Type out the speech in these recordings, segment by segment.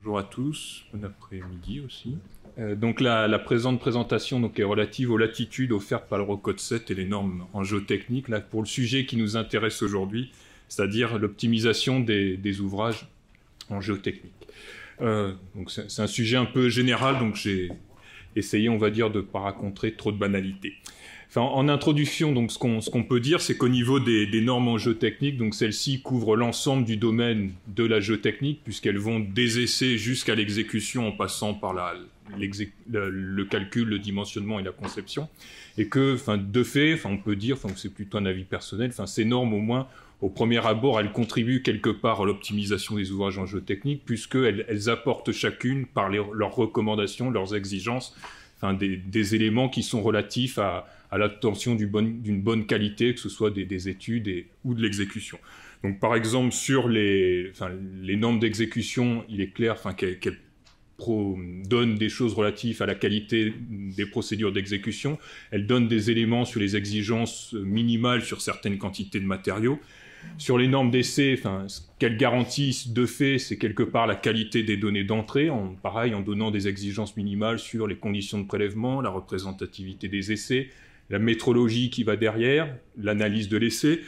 Bonjour à tous, bon après-midi aussi. Donc la présente présentation donc, est relative aux latitudes offertes par l'Eurocode 7 et les normes en géotechnique, là, pour le sujet qui nous intéresse aujourd'hui, c'est-à-dire l'optimisation des ouvrages en géotechnique. Donc c'est un sujet un peu général, donc j'ai essayé, on va dire, de ne pas raconter trop de banalités. Enfin, en introduction, donc, ce qu'on peut dire, c'est qu'au niveau des normes en géotechnique, donc celles-ci couvrent l'ensemble du domaine de la géotechnique, puisqu'elles vont des essais jusqu'à l'exécution en passant par le calcul, le dimensionnement et la conception. Et que, enfin, de fait, enfin, on peut dire, enfin, c'est plutôt un avis personnel, enfin, ces normes, au moins, au premier abord, elles contribuent quelque part à l'optimisation des ouvrages en géotechnique, puisqu'elles apportent chacune, par leurs recommandations, leurs exigences, enfin, des éléments qui sont relatifs à l'obtention d'une bonne qualité, que ce soit des études ou de l'exécution. Donc, par exemple, sur les normes d'exécution, il est clair qu'elles donnent des choses relatives à la qualité des procédures d'exécution. Elles donnent des éléments sur les exigences minimales sur certaines quantités de matériaux. Sur les normes d'essai, ce qu'elles garantissent de fait, c'est quelque part la qualité des données d'entrée, en donnant des exigences minimales sur les conditions de prélèvement, la représentativité des essais, la métrologie qui va derrière, l'analyse de l'essai.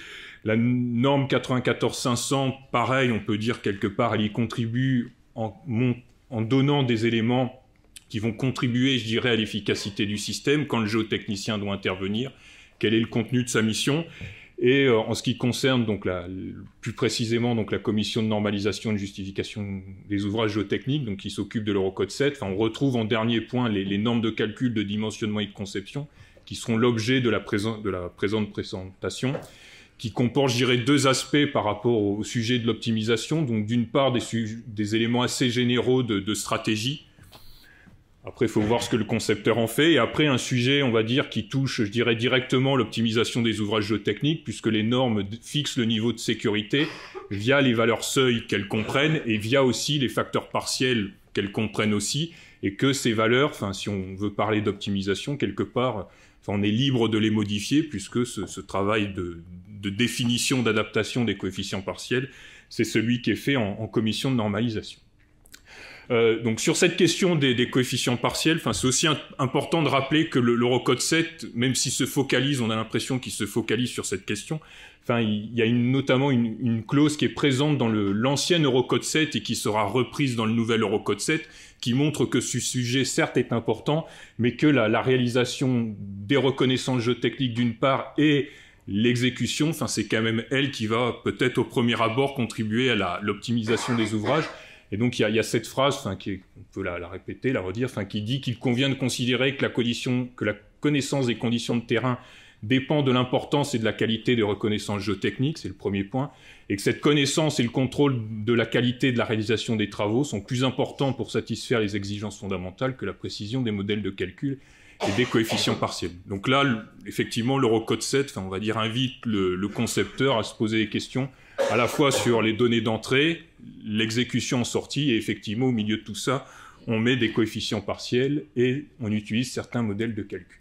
La norme 94-500, pareil, on peut dire quelque part, elle y contribue en donnant des éléments qui vont contribuer, je dirais, à l'efficacité du système quand le géotechnicien doit intervenir, quel est le contenu de sa mission. Et en ce qui concerne donc plus précisément donc la commission de normalisation et de justification des ouvrages géotechniques, donc qui s'occupe de l'Eurocode 7, on retrouve en dernier point les normes de calcul de dimensionnement et de conception, qui seront l'objet de la présente présentation, qui comporte, je dirais, deux aspects par rapport au sujet de l'optimisation. Donc d'une part, des éléments assez généraux de stratégie. Après, il faut voir ce que le concepteur en fait. Et après, un sujet, on va dire, qui touche, je dirais, directement l'optimisation des ouvrages géotechniques, puisque les normes fixent le niveau de sécurité via les valeurs seuil qu'elles comprennent et via aussi les facteurs partiels qu'elles comprennent aussi. Et que ces valeurs, si on veut parler d'optimisation, quelque part, on est libre de les modifier, puisque ce travail de définition, d'adaptation des coefficients partiels, c'est celui qui est fait en commission de normalisation. Donc sur cette question des coefficients partiels, c'est aussi important de rappeler que l'Eurocode 7, même s'il se focalise, on a l'impression qu'il se focalise sur cette question, il y a notamment une clause qui est présente dans l'ancien Eurocode 7 et qui sera reprise dans le nouvel Eurocode 7, qui montre que ce sujet, certes, est important, mais que la réalisation des reconnaissances géotechniques d'une part et l'exécution, c'est quand même elle qui va peut-être au premier abord contribuer à l'optimisation des ouvrages. Et donc il y a cette phrase, on peut la répéter, la redire, qui dit qu'il convient de considérer que la connaissance des conditions de terrain dépend de l'importance et de la qualité des reconnaissances géotechniques, c'est le premier point, et que cette connaissance et le contrôle de la qualité de la réalisation des travaux sont plus importants pour satisfaire les exigences fondamentales que la précision des modèles de calcul et des coefficients partiels. Donc là, effectivement, l'Eurocode 7, on va dire, invite le concepteur à se poser des questions à la fois sur les données d'entrée, l'exécution en sortie, et effectivement, au milieu de tout ça, on met des coefficients partiels et on utilise certains modèles de calcul.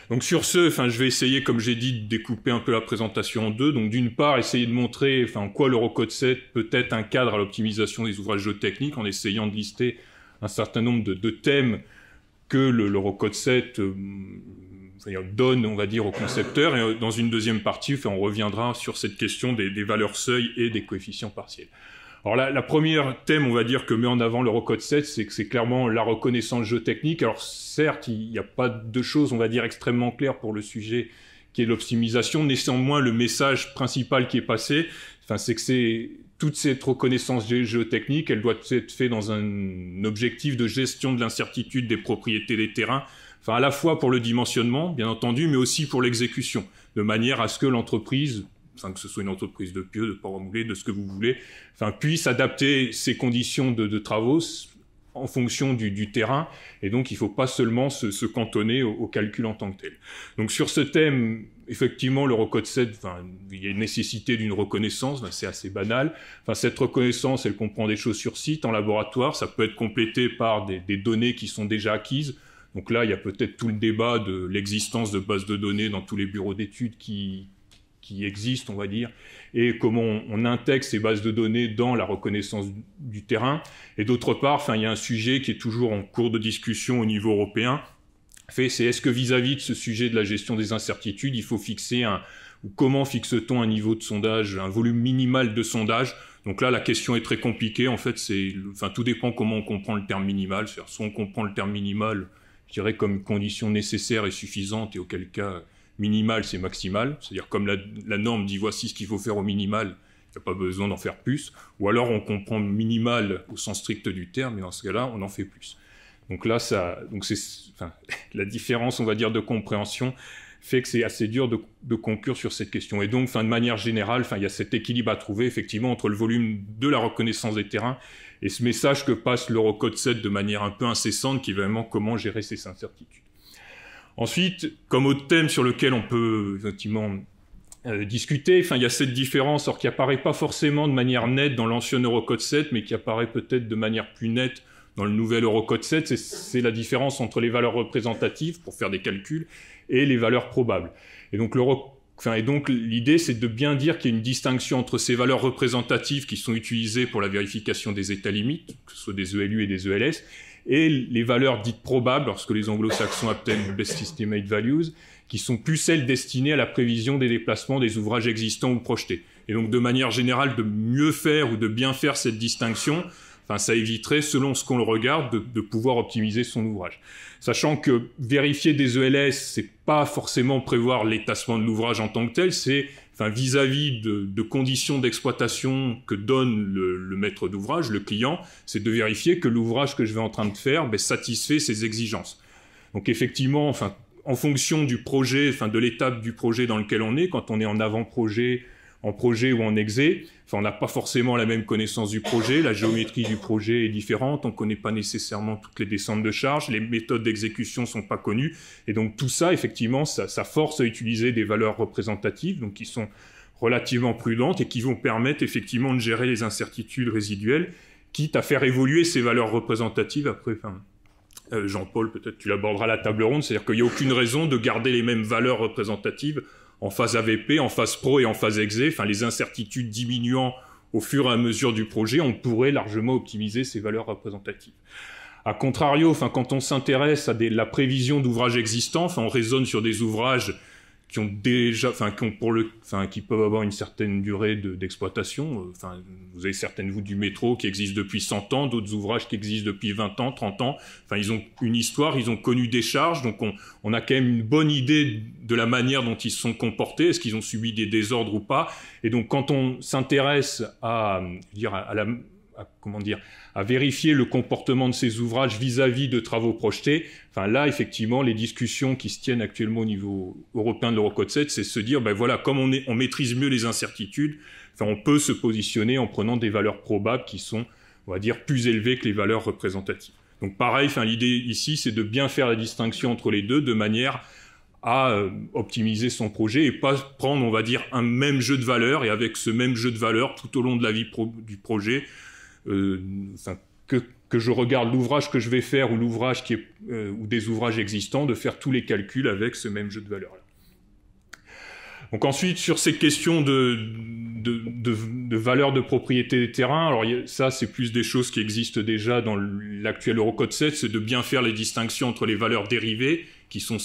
Donc sur ce, je vais essayer, comme j'ai dit, de découper un peu la présentation en deux. Donc d'une part, essayer de montrer en quoi l'Eurocode 7 peut être un cadre à l'optimisation des ouvrages géotechniques, en essayant de lister un certain nombre de thèmes que l'Eurocode 7 donne, on va dire, au concepteur. Et dans une deuxième partie, on reviendra sur cette question des valeurs seuil et des coefficients partiels. Alors la première thème, on va dire, que met en avant l'Eurocode 7, c'est que c'est clairement la reconnaissance géotechnique. Alors certes, il n'y a pas de choses, on va dire, extrêmement claires pour le sujet qui est l'optimisation. Néanmoins, le message principal qui est passé, c'est que toute cette reconnaissance géotechnique, elle doit être faite dans un objectif de gestion de l'incertitude des propriétés des terrains, à la fois pour le dimensionnement, bien entendu, mais aussi pour l'exécution, de manière à ce que l'entreprise, que ce soit une entreprise de pieux, de port moulé, de ce que vous voulez, puisse adapter ses conditions de travaux en fonction du terrain, et donc il ne faut pas seulement se cantonner au calcul en tant que tel. Donc sur ce thème, effectivement, l'Eurocode 7, il y a une nécessité d'une reconnaissance, c'est assez banal. Cette reconnaissance, elle comprend des choses sur site, en laboratoire, ça peut être complété par des données qui sont déjà acquises. Donc là, il y a peut-être tout le débat de l'existence de bases de données dans tous les bureaux d'études qui qui existent, on va dire, et comment on intègre ces bases de données dans la reconnaissance du terrain. Et d'autre part, enfin, il y a un sujet qui est toujours en cours de discussion au niveau européen, c'est est-ce que vis-à-vis de ce sujet de la gestion des incertitudes, il faut fixer ou comment fixe-t-on un niveau de sondage, un volume minimal de sondage? Donc là, la question est très compliquée. En fait, tout dépend comment on comprend le terme minimal. C'est-à-dire, soit on comprend le terme minimal, je dirais, comme condition nécessaire et suffisante, et auquel cas, minimal, c'est maximal. C'est-à-dire, comme la norme dit, voici ce qu'il faut faire au minimal, il n'y a pas besoin d'en faire plus. Ou alors, on comprend minimal au sens strict du terme, et dans ce cas-là, on en fait plus. Donc là, la différence, on va dire, de compréhension fait que c'est assez dur de conclure sur cette question. Et donc, de manière générale, il y a cet équilibre à trouver, effectivement, entre le volume de la reconnaissance des terrains et ce message que passe l'Eurocode 7 de manière un peu incessante, qui est vraiment comment gérer ces incertitudes. Ensuite, comme autre thème sur lequel on peut, effectivement, discuter, il y a cette différence, qui apparaît pas forcément de manière nette dans l'ancien Eurocode 7, mais qui apparaît peut-être de manière plus nette dans le nouvel Eurocode 7, c'est la différence entre les valeurs représentatives, pour faire des calculs, et les valeurs probables. Et donc, l'idée, c'est de bien dire qu'il y a une distinction entre ces valeurs représentatives qui sont utilisées pour la vérification des états limites, que ce soit des ELU et des ELS, et les valeurs dites probables, lorsque les anglo-saxons appellent best estimate values, qui sont plus celles destinées à la prévision des déplacements des ouvrages existants ou projetés. Et donc, de manière générale, de mieux faire ou de bien faire cette distinction, ça éviterait, selon ce qu'on le regarde, de pouvoir optimiser son ouvrage. Sachant que vérifier des ELS, c'est pas forcément prévoir l'étassement de l'ouvrage en tant que tel, c'est vis-à-vis de conditions d'exploitation que donne le maître d'ouvrage, le client, c'est de vérifier que l'ouvrage que je vais en train de faire satisfait ses exigences. Donc effectivement, en fonction du projet, de l'étape du projet dans lequel on est, quand on est en avant-projet, en projet ou en exé, on n'a pas forcément la même connaissance du projet, la géométrie du projet est différente, on ne connaît pas nécessairement toutes les descentes de charges, les méthodes d'exécution ne sont pas connues, et donc tout ça, effectivement, ça force à utiliser des valeurs représentatives, donc qui sont relativement prudentes et qui vont permettre effectivement de gérer les incertitudes résiduelles, quitte à faire évoluer ces valeurs représentatives après. Jean-Paul, peut-être tu l'aborderas à la table ronde, c'est-à-dire qu'il n'y a aucune raison de garder les mêmes valeurs représentatives en phase AVP, en phase pro et en phase exé, les incertitudes diminuant au fur et à mesure du projet, on pourrait largement optimiser ces valeurs représentatives. A contrario, quand on s'intéresse à la prévision d'ouvrages existants, on raisonne sur des ouvrages qui ont déjà, qui peuvent avoir une certaine durée d'exploitation. Vous avez certaines voûtes du métro qui existent depuis 100 ans, d'autres ouvrages qui existent depuis 20 ans, 30 ans. Ils ont une histoire, ils ont connu des charges, donc on a quand même une bonne idée de la manière dont ils se sont comportés, est-ce qu'ils ont subi des désordres ou pas. Et donc, quand on s'intéresse à vérifier le comportement de ces ouvrages vis-à-vis de travaux projetés, là, effectivement, les discussions qui se tiennent actuellement au niveau européen de l'Eurocode 7, c'est se dire, comme on maîtrise mieux les incertitudes, on peut se positionner en prenant des valeurs probables qui sont, on va dire, plus élevées que les valeurs représentatives. Donc pareil, l'idée ici, c'est de bien faire la distinction entre les deux, de manière à optimiser son projet et pas prendre, on va dire, un même jeu de valeurs, et avec ce même jeu de valeurs, tout au long de la vie du projet, que je regarde l'ouvrage que je vais faire ou l'ouvrage ou des ouvrages existants, de faire tous les calculs avec ce même jeu de valeurs-là. Donc ensuite, sur ces questions de valeur de propriété des terrains, alors ça c'est plus des choses qui existent déjà dans l'actuel Eurocode 7, c'est de bien faire les distinctions entre les valeurs dérivées, qui sont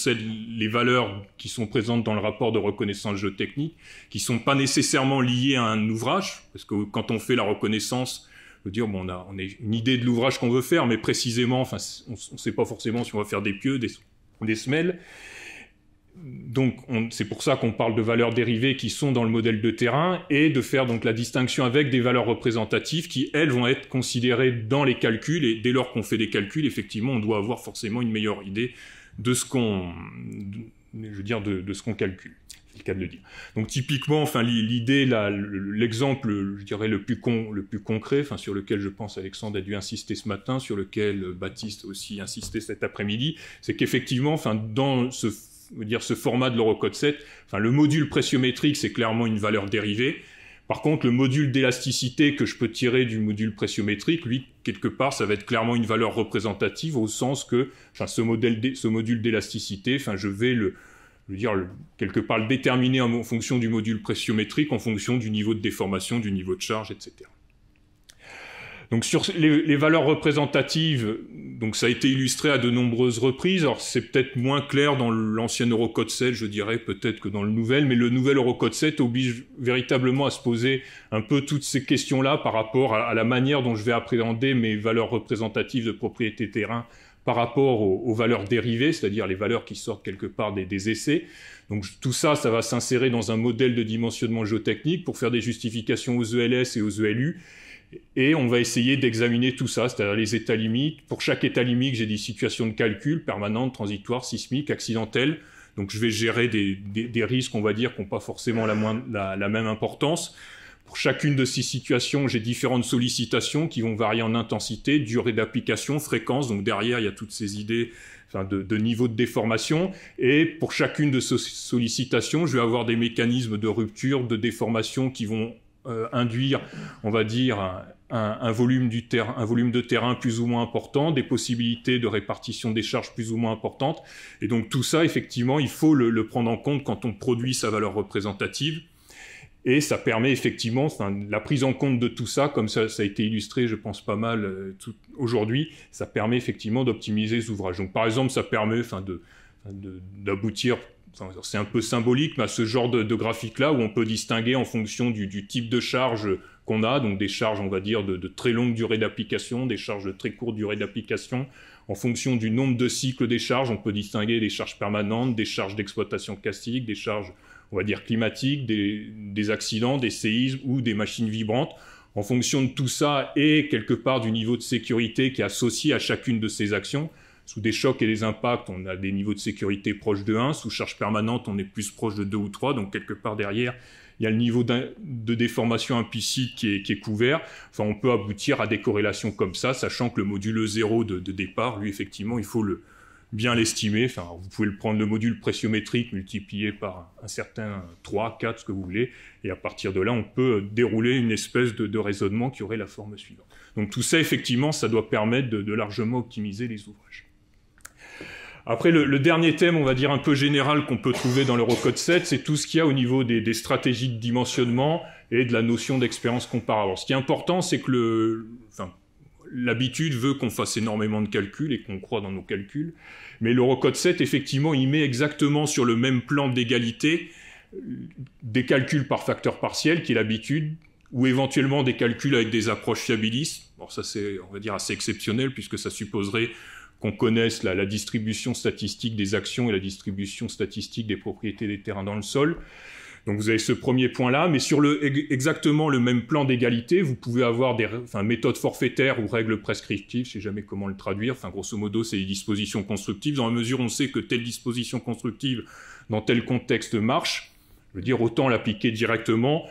les valeurs qui sont présentes dans le rapport de reconnaissance géotechnique, qui sont pas nécessairement liées à un ouvrage, parce que quand on fait la reconnaissance, dire, on a une idée de l'ouvrage qu'on veut faire, mais précisément, on ne sait pas forcément si on va faire des pieux, des semelles. Donc, c'est pour ça qu'on parle de valeurs dérivées qui sont dans le modèle de terrain, et de faire donc la distinction avec des valeurs représentatives qui, elles, vont être considérées dans les calculs, et dès lors qu'on fait des calculs, effectivement, on doit avoir forcément une meilleure idée de ce qu'on calcule. C'est le cas de le dire. Donc typiquement, l'idée, l'exemple, je dirais le plus concret, ce concret, je pense Alexandre a dû insister ce matin, sur lequel Baptiste a aussi insisté cet après-midi, c'est qu'effectivement, dans ce format de l'Eurocode 7, le module pressiométrique, c'est clairement une valeur dérivée. Par contre, le module d'élasticité que je peux tirer du module pressiométrique, lui, quelque part, ça va être clairement une valeur représentative, au sens que ce module d'élasticité, je vais je veux dire, quelque part le déterminer en fonction du module pressiométrique, en fonction du niveau de déformation, du niveau de charge, etc. Donc sur les valeurs représentatives, donc ça a été illustré à de nombreuses reprises. Alors c'est peut-être moins clair dans l'ancien Eurocode 7, je dirais, peut-être que dans le nouvel, mais le nouvel Eurocode 7 oblige véritablement à se poser un peu toutes ces questions-là par rapport à la manière dont je vais appréhender mes valeurs représentatives de propriété terrain par rapport aux valeurs dérivées, c'est-à-dire les valeurs qui sortent quelque part des essais. Donc tout ça, ça va s'insérer dans un modèle de dimensionnement géotechnique pour faire des justifications aux ELS et aux ELU. Et on va essayer d'examiner tout ça, c'est-à-dire les états limites. Pour chaque état limite, j'ai des situations de calcul permanentes, transitoires, sismiques, accidentelles. Donc je vais gérer des risques, on va dire, qui n'ont pas forcément la même importance. Pour chacune de ces situations, j'ai différentes sollicitations qui vont varier en intensité, durée d'application, fréquence. Donc derrière, il y a toutes ces idées de niveau de déformation. Et pour chacune de ces sollicitations, je vais avoir des mécanismes de rupture, de déformation qui vont induire, on va dire, un volume de terrain plus ou moins important, des possibilités de répartition des charges plus ou moins importantes. Et donc tout ça, effectivement, il faut le prendre en compte quand on produit sa valeur représentative. Et ça permet effectivement, la prise en compte de tout ça, comme ça a été illustré, je pense, pas mal aujourd'hui, ça permet effectivement d'optimiser les ouvrages. Donc par exemple, ça permet d'aboutir, c'est un peu symbolique, mais à ce genre de graphique-là, où on peut distinguer en fonction du type de charge qu'on a, donc des charges, on va dire, de très longue durée d'application, des charges de très courte durée d'application. En fonction du nombre de cycles des charges, on peut distinguer des charges permanentes, des charges d'exploitation classique, des charges, on va dire, climatiques, des accidents, des séismes ou des machines vibrantes. En fonction de tout ça et quelque part du niveau de sécurité qui est associé à chacune de ces actions, sous des chocs et des impacts, on a des niveaux de sécurité proches de 1. Sous charge permanente, on est plus proche de 2 ou 3. Donc, quelque part derrière, il y a le niveau de déformation implicite qui est couvert. Enfin, on peut aboutir à des corrélations comme ça, sachant que le module 0 de départ, lui, effectivement, il faut bien l'estimer. Enfin, vous pouvez le prendre le module pressiométrique multiplié par un certain 3, 4, ce que vous voulez. Et à partir de là, on peut dérouler une espèce de raisonnement qui aurait la forme suivante. Donc, tout ça, effectivement, ça doit permettre de largement optimiser les ouvrages. Après, le dernier thème, on va dire un peu général qu'on peut trouver dans l'Eurocode 7, c'est tout ce qu'il y a au niveau des stratégies de dimensionnement et de la notion d'expérience comparable. Alors, ce qui est important, c'est que l'habitude veut qu'on fasse énormément de calculs et qu'on croit dans nos calculs, mais l'Eurocode 7, effectivement, il met exactement sur le même plan d'égalité des calculs par facteur partiel, qui est l'habitude, ou éventuellement des calculs avec des approches fiabilistes. Bon, ça c'est, on va dire, assez exceptionnel, puisque ça supposerait qu'on connaisse la distribution statistique des actions et la distribution statistique des propriétés des terrains dans le sol. Donc vous avez ce premier point-là, mais sur exactement le même plan d'égalité, vous pouvez avoir des méthodes forfaitaires ou règles prescriptives, je ne sais jamais comment le traduire, grosso modo c'est des dispositions constructives, dans la mesure où on sait que telle disposition constructive dans tel contexte marche. Je veux dire, autant l'appliquer directement,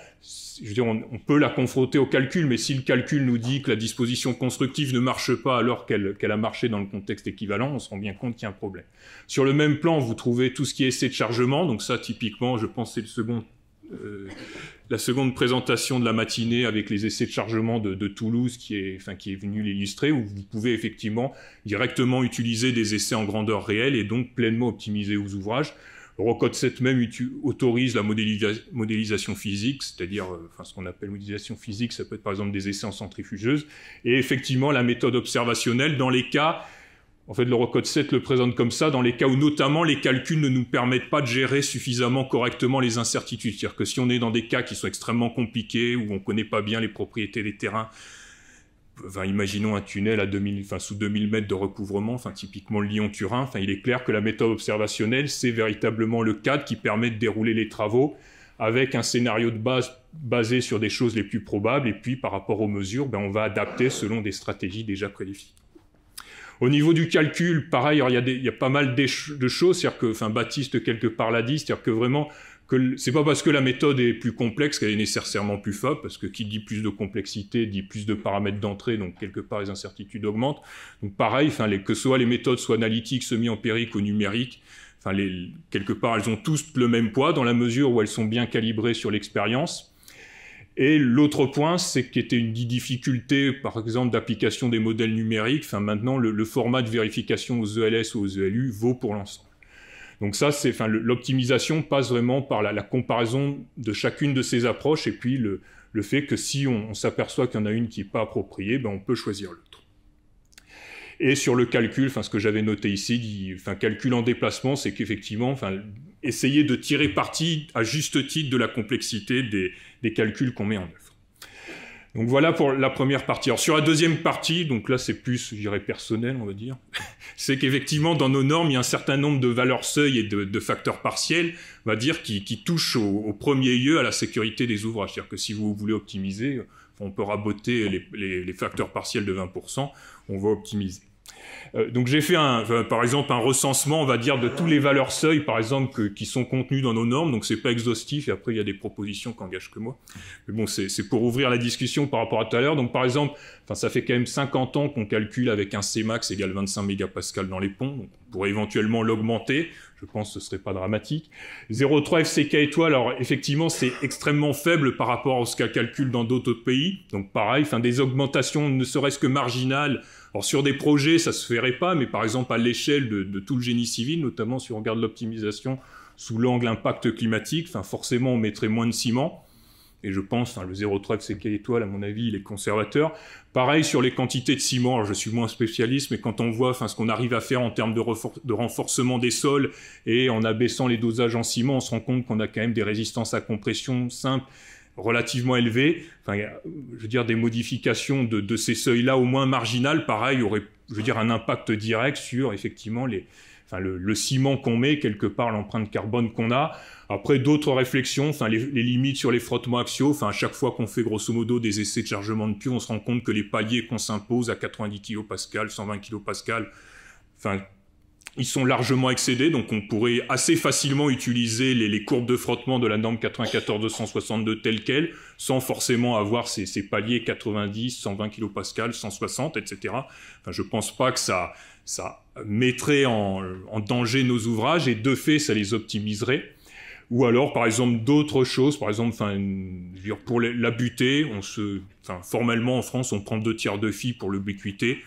je veux dire, on peut la confronter au calcul, mais si le calcul nous dit que la disposition constructive ne marche pas alors qu'elle a marché dans le contexte équivalent, on se rend bien compte qu'il y a un problème. Sur le même plan, vous trouvez tout ce qui est essai de chargement, donc ça, typiquement, je pense que c'est la seconde présentation de la matinée avec les essais de chargement de Toulouse qui est venu l'illustrer, où vous pouvez effectivement directement utiliser des essais en grandeur réelle et donc pleinement optimiser vos ouvrages. L'Eurocode 7 même autorise la modélisation physique, c'est-à-dire ce qu'on appelle modélisation physique, ça peut être par exemple des essais en centrifugeuse, et effectivement la méthode observationnelle dans les cas, en fait l'Eurocode 7 le présente comme ça, dans les cas où notamment les calculs ne nous permettent pas de gérer suffisamment correctement les incertitudes, c'est-à-dire que si on est dans des cas qui sont extrêmement compliqués, où on ne connaît pas bien les propriétés des terrains, imaginons un tunnel à sous 2000 mètres de recouvrement, typiquement le Lyon-Turin, il est clair que la méthode observationnelle, c'est véritablement le cadre qui permet de dérouler les travaux avec un scénario de base basé sur des choses les plus probables, et puis par rapport aux mesures, on va adapter selon des stratégies déjà prédéfinies. Au niveau du calcul, pareil, il y a pas mal de choses, c'est-à-dire que, Baptiste quelque part l'a dit, c'est-à-dire que vraiment, c'est pas parce que la méthode est plus complexe qu'elle est nécessairement plus faible, parce que qui dit plus de complexité dit plus de paramètres d'entrée, donc quelque part les incertitudes augmentent. Donc pareil, que soit les méthodes soient analytiques, semi-empiriques ou numériques, quelque part elles ont tous le même poids dans la mesure où elles sont bien calibrées sur l'expérience. Et l'autre point, c'est qu'il y était une difficulté, par exemple, d'application des modèles numériques. Maintenant, le format de vérification aux ELS ou aux ELU vaut pour l'ensemble. Donc ça, c'est, enfin, l'optimisation passe vraiment par la comparaison de chacune de ces approches et puis le fait que si on s'aperçoit qu'il y en a une qui n'est pas appropriée, ben on peut choisir l'autre. Et sur le calcul, enfin, ce que j'avais noté ici, enfin, calcul en déplacement, c'est qu'effectivement, enfin, essayer de tirer parti à juste titre de la complexité des calculs qu'on met en œuvre. Donc voilà pour la première partie. Alors sur la deuxième partie, donc là c'est plus, je dirais, personnel, on va dire, c'est qu'effectivement dans nos normes, il y a un certain nombre de valeurs seuil et de facteurs partiels, on va dire, qui touchent au premier lieu à la sécurité des ouvrages. C'est-à-dire que si vous voulez optimiser, on peut raboter les facteurs partiels de 20%, on va optimiser. Donc j'ai fait par exemple un recensement, on va dire, de tous les valeurs seuil, par exemple, qui sont contenues dans nos normes. Donc c'est pas exhaustif, et après il y a des propositions qui engagent que moi. Mais bon, c'est pour ouvrir la discussion par rapport à tout à l'heure. Donc par exemple, enfin ça fait quand même 50 ans qu'on calcule avec un Cmax égale 25 mégapascal dans les ponts. Donc on pourrait éventuellement l'augmenter. Je pense que ce serait pas dramatique. 0,3 FCK étoile, alors effectivement c'est extrêmement faible par rapport à ce qu'elle calcule dans d'autres pays. Donc pareil, enfin des augmentations ne serait-ce que marginales. Alors sur des projets, ça se ferait pas, mais par exemple à l'échelle de tout le génie civil, notamment si on regarde l'optimisation sous l'angle impact climatique, enfin forcément on mettrait moins de ciment. Et je pense, enfin, le 0,3 FCK étoile, à mon avis, il est conservateur. Pareil sur les quantités de ciment, alors je suis moins spécialiste, mais quand on voit, enfin, ce qu'on arrive à faire en termes de renforcement des sols et en abaissant les dosages en ciment, on se rend compte qu'on a quand même des résistances à compression simples relativement élevées. Enfin, je veux dire, des modifications de ces seuils-là, au moins marginales, pareil, auraient, je veux dire, un impact direct sur, effectivement, le ciment qu'on met, quelque part, l'empreinte carbone qu'on a. Après, d'autres réflexions, enfin, les limites sur les frottements axiaux, enfin, à chaque fois qu'on fait, grosso modo, des essais de chargement de pieux, on se rend compte que les paliers qu'on s'impose à 90 kPa, 120 kPa, enfin, ils sont largement excédés, donc on pourrait assez facilement utiliser les courbes de frottement de la norme 94-262 telles quelles, sans forcément avoir ces paliers 90, 120 kPa, 160, etc. Enfin, je pense pas que ça mettrait en danger nos ouvrages, et de fait, ça les optimiserait. Ou alors, par exemple, d'autres choses, par exemple, enfin, pour la butée, formellement en France, on prend 2/3 de phi pour l'ubiquité.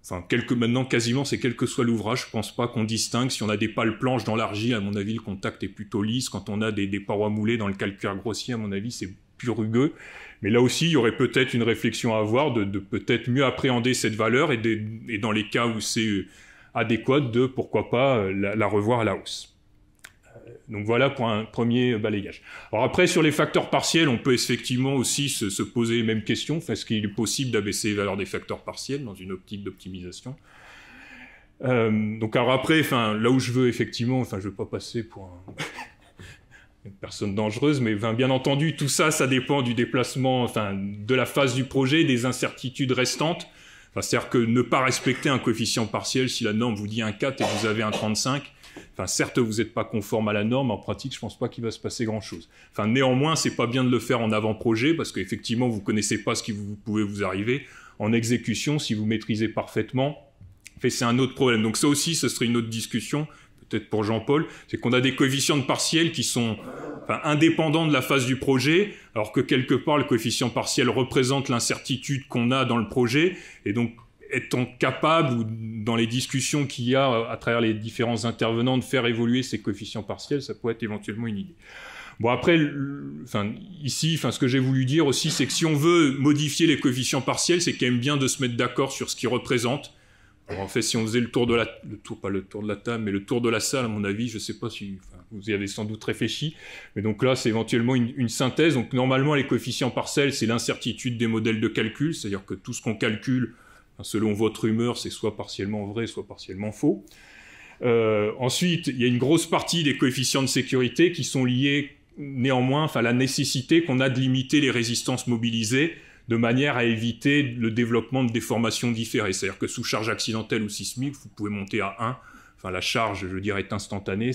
Enfin, maintenant, quasiment, c'est quel que soit l'ouvrage, je pense pas qu'on distingue. Si on a des pales planches dans l'argile, à mon avis, le contact est plutôt lisse. Quand on a des parois moulées dans le calcaire grossier, à mon avis, c'est plus rugueux. Mais là aussi, il y aurait peut-être une réflexion à avoir de peut-être mieux appréhender cette valeur et dans les cas où c'est adéquat, pourquoi pas, la revoir à la hausse. Donc voilà pour un premier balayage. Alors après, sur les facteurs partiels, on peut effectivement aussi se poser les mêmes questions. Est-ce qu'il est possible d'abaisser les valeurs des facteurs partiels dans une optique d'optimisation? Donc alors après, enfin, là où je veux effectivement, enfin, je veux pas passer pour une personne dangereuse, mais enfin, bien entendu, tout ça, ça dépend du déplacement, enfin, de la phase du projet, des incertitudes restantes. Enfin, c'est-à-dire que ne pas respecter un coefficient partiel, si la norme vous dit un 4 et vous avez un 35, enfin, certes, vous n'êtes pas conforme à la norme, en pratique, je ne pense pas qu'il va se passer grand-chose. Enfin, néanmoins, c'est pas bien de le faire en avant-projet, parce qu'effectivement, vous ne connaissez pas ce qui pouvait vous arriver. En exécution, si vous maîtrisez parfaitement, c'est un autre problème. Donc ça aussi, ce serait une autre discussion, peut-être pour Jean-Paul, c'est qu'on a des coefficients de partiels qui sont indépendants de la phase du projet, alors que quelque part, le coefficient partiel représente l'incertitude qu'on a dans le projet, et donc étant capable, ou dans les discussions qu'il y a à travers les différents intervenants, de faire évoluer ces coefficients partiels, ça pourrait être éventuellement une idée. Bon, après, ici, ce que j'ai voulu dire aussi, c'est que si on veut modifier les coefficients partiels, c'est quand même bien de se mettre d'accord sur ce qu'ils représentent. Alors, en fait, si on faisait le tour de la salle, à mon avis, je sais pas si vous y avez sans doute réfléchi, mais donc là, c'est éventuellement une synthèse. Donc, normalement, les coefficients partiels, c'est l'incertitude des modèles de calcul, c'est-à-dire que tout ce qu'on calcule, selon votre humeur, c'est soit partiellement vrai, soit partiellement faux. Ensuite, il y a une grosse partie des coefficients de sécurité qui sont liés néanmoins à la nécessité qu'on a de limiter les résistances mobilisées de manière à éviter le développement de déformations différées. C'est-à-dire que sous charge accidentelle ou sismique, vous pouvez monter à 1. Enfin, la charge, je dirais, est instantanée.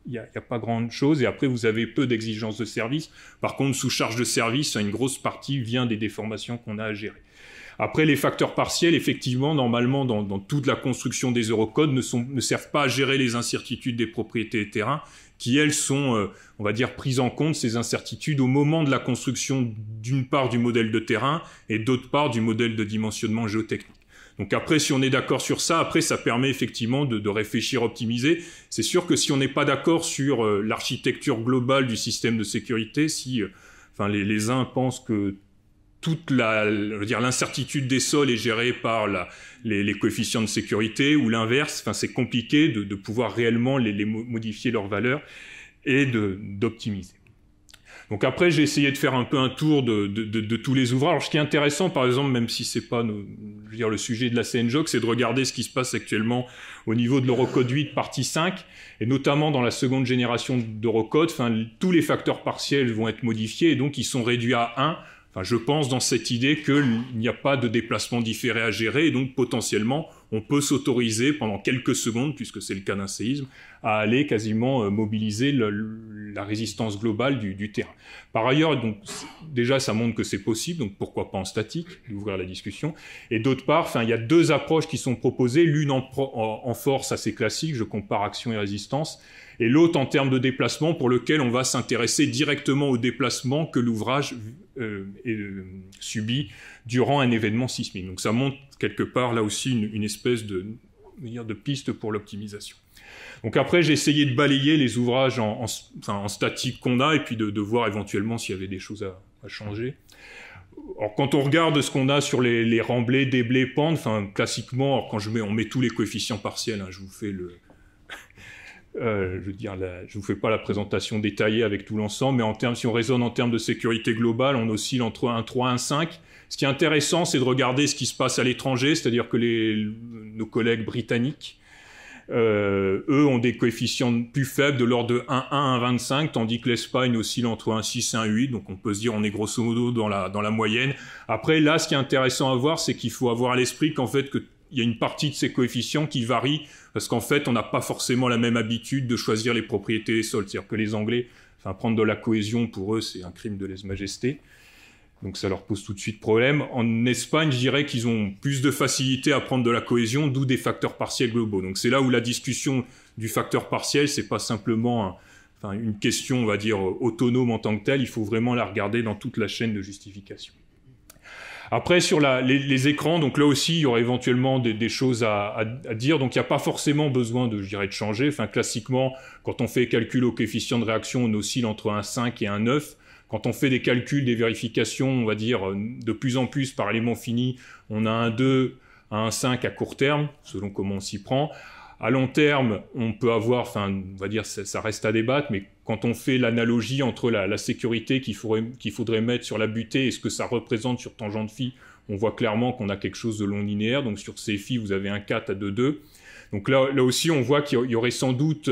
Il n'y a pas grand-chose. Et après, vous avez peu d'exigences de service. Par contre, sous charge de service, une grosse partie vient des déformations qu'on a à gérer. Après, les facteurs partiels, effectivement, normalement, dans toute la construction des Eurocodes, ne servent pas à gérer les incertitudes des propriétés des terrains, qui, elles, sont, on va dire, prises en compte, ces incertitudes, au moment de la construction, d'une part, du modèle de terrain, et d'autre part, du modèle de dimensionnement géotechnique. Donc après, si on est d'accord sur ça, après ça permet effectivement de réfléchir, optimiser. C'est sûr que si on n'est pas d'accord sur l'architecture globale du système de sécurité, si les uns pensent que toute l'incertitude des sols est gérée par les coefficients de sécurité ou l'inverse, c'est compliqué de pouvoir réellement les modifier leurs valeurs et d'optimiser. Donc après, j'ai essayé de faire un peu un tour de tous les ouvrages. Alors, ce qui est intéressant, par exemple, même si c'est pas le sujet de la CNJOC, c'est de regarder ce qui se passe actuellement au niveau de l'Eurocode 8, partie 5, et notamment dans la seconde génération d'Eurocode, tous les facteurs partiels vont être modifiés, et donc ils sont réduits à 1. Je pense dans cette idée qu'il n'y a pas de déplacement différé à gérer, et donc potentiellement, on peut s'autoriser pendant quelques secondes, puisque c'est le cas d'un séisme, à aller quasiment mobiliser la résistance globale du terrain. Par ailleurs, donc, déjà, ça montre que c'est possible, donc pourquoi pas en statique, d'ouvrir la discussion. Et d'autre part, il y a deux approches qui sont proposées, l'une en force assez classique, je compare action et résistance, et l'autre en termes de déplacement pour lequel on va s'intéresser directement au déplacement que l'ouvrage subit durant un événement sismique. Donc ça montre quelque part là aussi une espèce de piste pour l'optimisation. Donc après, j'ai essayé de balayer les ouvrages en statique qu'on a et puis de voir éventuellement s'il y avait des choses à changer. Alors, quand on regarde ce qu'on a sur les remblais, déblais, pentes, classiquement, alors, on met tous les coefficients partiels, je vous fais je vous fais pas la présentation détaillée avec tout l'ensemble, mais si on raisonne en termes de sécurité globale, on oscille entre 1,3 et 1,5. Ce qui est intéressant, c'est de regarder ce qui se passe à l'étranger, c'est-à-dire que nos collègues britanniques, eux, ont des coefficients plus faibles de l'ordre de 1,1 à 1,25, tandis que l'Espagne oscille entre 1,6 et 1,8, donc on peut se dire on est grosso modo dans la moyenne. Après, là, ce qui est intéressant à voir, c'est qu'il faut avoir à l'esprit qu'en fait, il y a une partie de ces coefficients qui varient, parce qu'en fait, on n'a pas forcément la même habitude de choisir les propriétés des sols. C'est-à-dire que les Anglais, prendre de la cohésion, pour eux, c'est un crime de lèse-majesté. Donc ça leur pose tout de suite problème. En Espagne, je dirais qu'ils ont plus de facilité à prendre de la cohésion, d'où des facteurs partiels globaux. Donc c'est là où la discussion du facteur partiel, c'est pas simplement une question, on va dire, autonome en tant que telle. Il faut vraiment la regarder dans toute la chaîne de justification. Après, sur les écrans, donc là aussi, il y aurait éventuellement des choses à dire. Donc, il n'y a pas forcément besoin de changer. Classiquement, quand on fait les calculs au coefficient de réaction, on oscille entre 1,5 et 1,9. Quand on fait des calculs, des vérifications, on va dire, de plus en plus par élément fini, on a 1,2 à 1,5 à court terme, selon comment on s'y prend. À long terme, on peut avoir, on va dire, ça reste à débattre, mais quand on fait l'analogie entre la sécurité qu'il faudrait mettre sur la butée et ce que ça représente sur tangente phi, on voit clairement qu'on a quelque chose de long linéaire. Donc sur ces phi, vous avez un 4 à 2,2. Donc là aussi, on voit qu'il y aurait sans doute,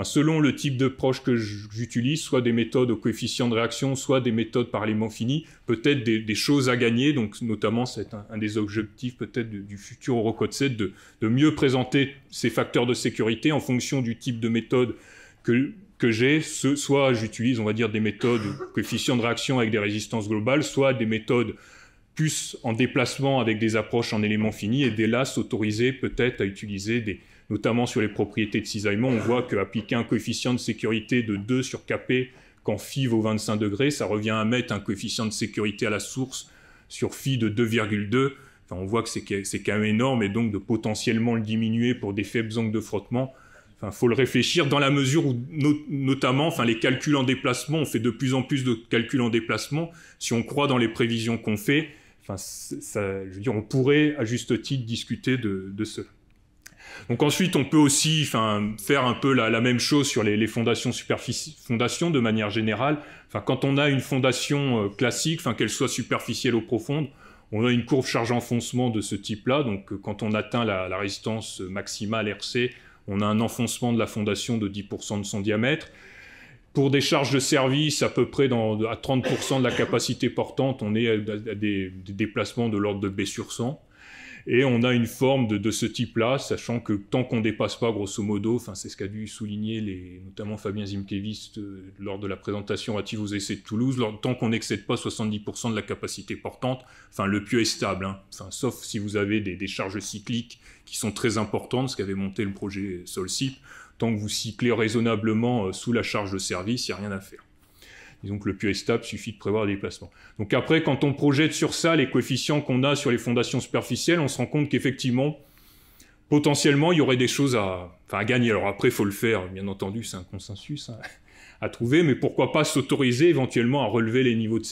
selon le type de proche que j'utilise, soit des méthodes au coefficient de réaction, soit des méthodes par élément fini, peut-être des choses à gagner. Donc notamment, c'est un des objectifs peut-être du futur Eurocode 7, de mieux présenter ces facteurs de sécurité en fonction du type de méthode que j'ai. Soit j'utilise, on va dire, des méthodes coefficient de réaction avec des résistances globales, soit des méthodes plus en déplacement avec des approches en éléments finis, et dès là s'autoriser peut-être à utiliser notamment sur les propriétés de cisaillement, on voit qu'appliquer un coefficient de sécurité de 2 sur Kp quand phi vaut 25 degrés, ça revient à mettre un coefficient de sécurité à la source sur phi de 2,2. On voit que c'est quand même énorme, et donc de potentiellement le diminuer pour des faibles angles de frottement. Faut le réfléchir dans la mesure où, notamment, les calculs en déplacement, on fait de plus en plus de calculs en déplacement. Si on croit dans les prévisions qu'on fait, je veux dire, on pourrait à juste titre discuter de cela. Donc ensuite, on peut aussi faire un peu la même chose sur les fondations fondations de manière générale. Quand on a une fondation classique, qu'elle soit superficielle ou profonde, on a une courbe charge-enfoncement de ce type-là. Donc quand on atteint la résistance maximale RC, on a un enfoncement de la fondation de 10% de son diamètre. Pour des charges de service, à peu près à 30% de la capacité portante, on est à des déplacements de l'ordre de B sur 100. Et on a une forme de ce type-là, sachant que tant qu'on ne dépasse pas, grosso modo, c'est ce qu'a dû souligner notamment Fabien Zimkiewicz lors de la présentation relative aux essais de Toulouse, tant qu'on n'excède pas 70% de la capacité portante, le pieu est stable, sauf si vous avez des charges cycliques qui sont très importantes, ce qu'avait monté le projet SolCip. Tant que vous cyclez raisonnablement sous la charge de service, il n'y a rien à faire. Disons que le pieu est stable, il suffit de prévoir des déplacements. Donc après, quand on projette sur ça les coefficients qu'on a sur les fondations superficielles, on se rend compte qu'effectivement, potentiellement, il y aurait des choses à gagner. Alors après, il faut le faire, bien entendu, c'est un consensus à trouver, mais pourquoi pas s'autoriser éventuellement à relever les niveaux de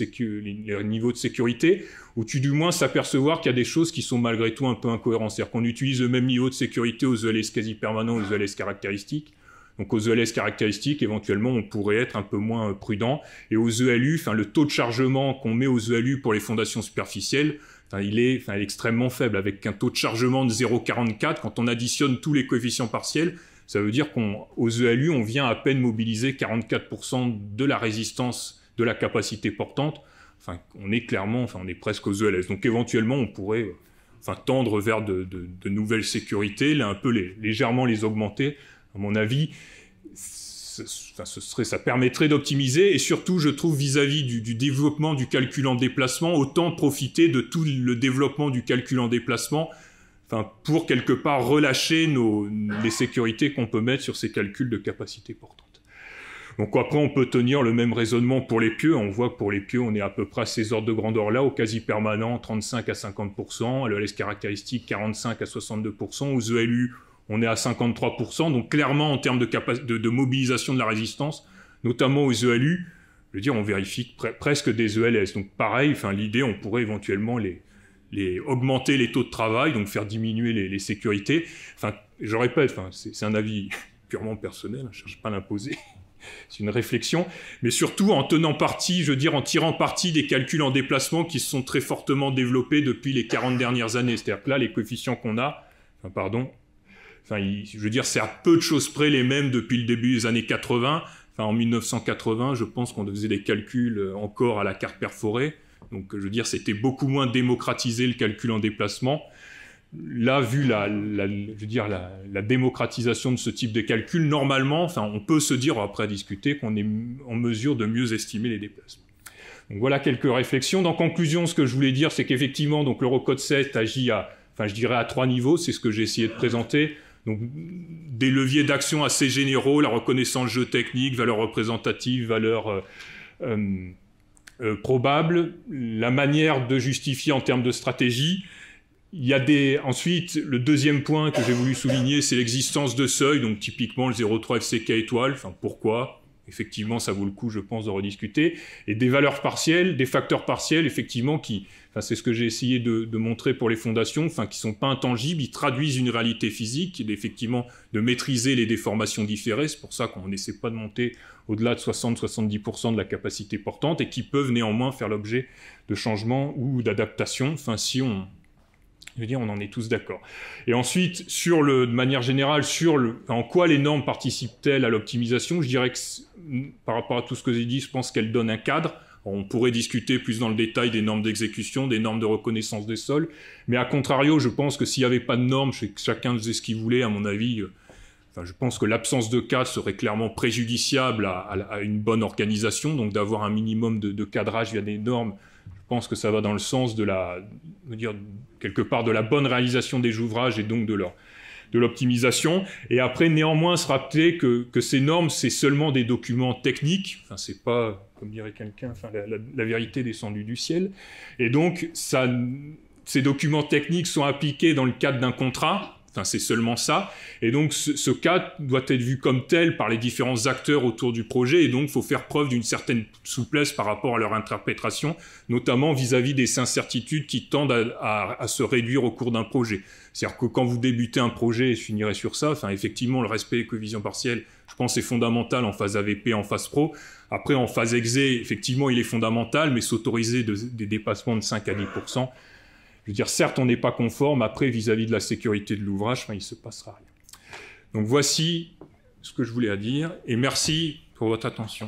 sécurité, ou du moins s'apercevoir qu'il y a des choses qui sont malgré tout un peu incohérentes. C'est-à-dire qu'on utilise le même niveau de sécurité aux ELS quasi permanents, aux ELS caractéristiques. Donc aux ELS caractéristiques, éventuellement, on pourrait être un peu moins prudent. Et aux ELU, le taux de chargement qu'on met aux ELU pour les fondations superficielles, il est extrêmement faible, avec un taux de chargement de 0,44. Quand on additionne tous les coefficients partiels, ça veut dire qu'aux ELU, on vient à peine mobiliser 44% de la résistance de la capacité portante. On est clairement, on est presque aux ELS. Donc éventuellement, on pourrait tendre vers de nouvelles sécurités, là, un peu légèrement les augmenter. À mon avis, ça permettrait d'optimiser, et surtout, je trouve, vis-à-vis du développement du calcul en déplacement, autant profiter de tout le développement du calcul en déplacement, pour quelque part relâcher les sécurités qu'on peut mettre sur ces calculs de capacité portante. Donc après, on peut tenir le même raisonnement pour les pieux. On voit que pour les pieux, on est à peu près à ces ordres de grandeur-là, au quasi-permanent, 35 à 50%, à l'ELS caractéristique, 45 à 62%, aux ELU, on est à 53%, donc clairement, en termes de mobilisation de la résistance, notamment aux ELU, je veux dire, on vérifie presque des ELS. Donc pareil, l'idée, on pourrait éventuellement augmenter les taux de travail, donc faire diminuer les sécurités. Je répète, c'est un avis purement personnel, je ne cherche pas à l'imposer, c'est une réflexion, mais surtout en tenant parti, en tirant parti des calculs en déplacement qui se sont très fortement développés depuis les 40 dernières années. C'est-à-dire que là, les coefficients qu'on a, c'est à peu de choses près les mêmes depuis le début des années 80. En 1980, je pense qu'on faisait des calculs encore à la carte perforée. Donc, c'était beaucoup moins démocratisé le calcul en déplacement. Là, vu la démocratisation de ce type de calcul, normalement, on peut se dire, après discuter, qu'on est en mesure de mieux estimer les déplacements. Donc voilà quelques réflexions. En conclusion, ce que je voulais dire, c'est qu'effectivement, l'Eurocode 7 agit à 3 niveaux, c'est ce que j'ai essayé de présenter. Donc, des leviers d'action assez généraux, la reconnaissance géotechnique, valeur représentative, valeur probable, la manière de justifier en termes de stratégie. Il y a ensuite, le deuxième point que j'ai voulu souligner, c'est l'existence de seuils, donc typiquement le 0,3 FCK étoile. Pourquoi ? Effectivement, ça vaut le coup, je pense, de rediscuter. Et des valeurs partielles, des facteurs partiels, effectivement, c'est ce que j'ai essayé de montrer pour les fondations, qui sont pas intangibles, ils traduisent une réalité physique, effectivement, de maîtriser les déformations différées. C'est pour ça qu'on n'essaie pas de monter au-delà de 60-70% de la capacité portante, et qui peuvent néanmoins faire l'objet de changements ou d'adaptations, si on en est tous d'accord. Et ensuite, de manière générale, en quoi les normes participent-elles à l'optimisation ? Je dirais que, par rapport à tout ce que j'ai dit, je pense qu'elles donnent un cadre. On pourrait discuter plus dans le détail des normes d'exécution, des normes de reconnaissance des sols, mais à contrario, je pense que s'il n'y avait pas de normes, chacun faisait ce qu'il voulait, à mon avis, je pense que l'absence de cadre serait clairement préjudiciable à une bonne organisation, donc d'avoir un minimum de cadrage via des normes. Je pense que ça va dans le sens quelque part de la bonne réalisation des ouvrages et donc de l'optimisation. Et après, néanmoins, se rappeler que ces normes, c'est seulement des documents techniques. C'est pas, comme dirait quelqu'un, la vérité descendue du ciel. Et donc, ces documents techniques sont appliqués dans le cadre d'un contrat. C'est seulement ça. Et donc, ce cadre doit être vu comme tel par les différents acteurs autour du projet. Et donc, il faut faire preuve d'une certaine souplesse par rapport à leur interprétation, notamment vis-à-vis des incertitudes qui tendent à se réduire au cours d'un projet. C'est-à-dire que quand vous débutez un projet, et je finirai sur ça, effectivement, le respect des coefficients partiels, je pense, est fondamental en phase AVP, en phase pro. Après, en phase exé, effectivement, il est fondamental, mais s'autoriser des dépassements de 5 à 10%, je veux dire, certes, on n'est pas conforme, après, vis-à-vis de la sécurité de l'ouvrage, il ne se passera rien. Donc voici ce que je voulais dire, et merci pour votre attention.